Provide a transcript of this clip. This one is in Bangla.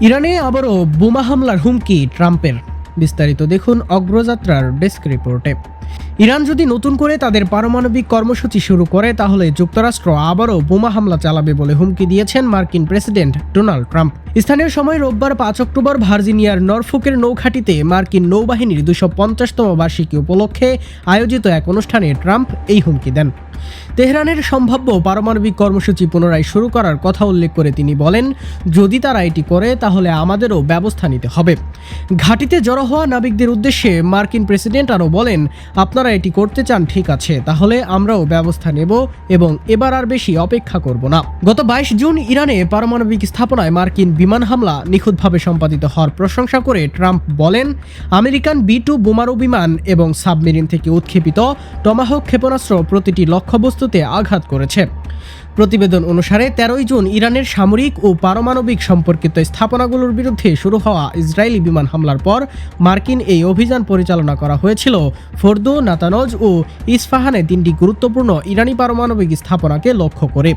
ইরানে আবারও বোমা হামলার হুমকি ট্রাম্পের। বিস্তারিত দেখুন অগ্রযাত্রার ডেস্ক রিপোর্টে। ইরান যদি নতুন করে তাদের পারমাণবিক কর্মসূচি শুরু করে তাহলে যুক্তরাষ্ট্র আবারও বোমা হামলা চালাবে বলে হুমকি দিয়েছেন মার্কিন প্রেসিডেন্ট ডোনাল্ড ট্রাম্প। স্থানীয় সময় রোববার 5 অক্টোবর ভার্জিনিয়ার নরফোকের নৌঘাঁটিতে মার্কিন নৌবাহিনীর 250তম বার্ষিকী উপলক্ষে আয়োজিত এক অনুষ্ঠানে ট্রাম্প এই হুমকি দেন। তেহরানের সম্ভাব্য পারমাণবিক কর্মসূচি পুনরায় শুরু করার কথা উল্লেখ করে তিনি বলেন, যদি তারা এটি করে তাহলে আমাদেরও ব্যবস্থা নিতে হবে। ঘাঁটিতে জড়ো হওয়া নাবিকদের উদ্দেশ্যে মার্কিন প্রেসিডেন্ট আরও বলেন, আপনারা এটি করতে চান, ঠিক আছে, তাহলে আমরাও ব্যবস্থা নেব এবং এবার আর বেশি অপেক্ষা করব না। গত 22 জুন ইরানে পারমাণবিক স্থাপনায় মার্কিন বিমান হামলা নিখুঁতভাবে সম্পাদিত হওয়ার প্রশংসা করে ট্রাম্প বলেন, আমেরিকান B-2 বোমারু বিমান এবং সাবমেরিন থেকে উৎক্ষেপিত টমাহক ক্ষেপণাস্ত্র প্রতিটি লক্ষ্যবস্তুতে আঘাত করেছে। প্রতিবেদন অনুসারে 13 জুন ইরানের সামরিক ও পারমাণবিক সম্পর্কিত স্থাপনাগুলোর বিরুদ্ধে শুরু হওয়া ইসরায়েলি বিমান হামলার পর মার্কিন এই অভিযান পরিচালনা করা হয়েছিল ফোর্দো, নাতানজ ও ইস্পাহানে 3টি গুরুত্বপূর্ণ ইরানি পারমাণবিক স্থাপনাকে লক্ষ্য করে।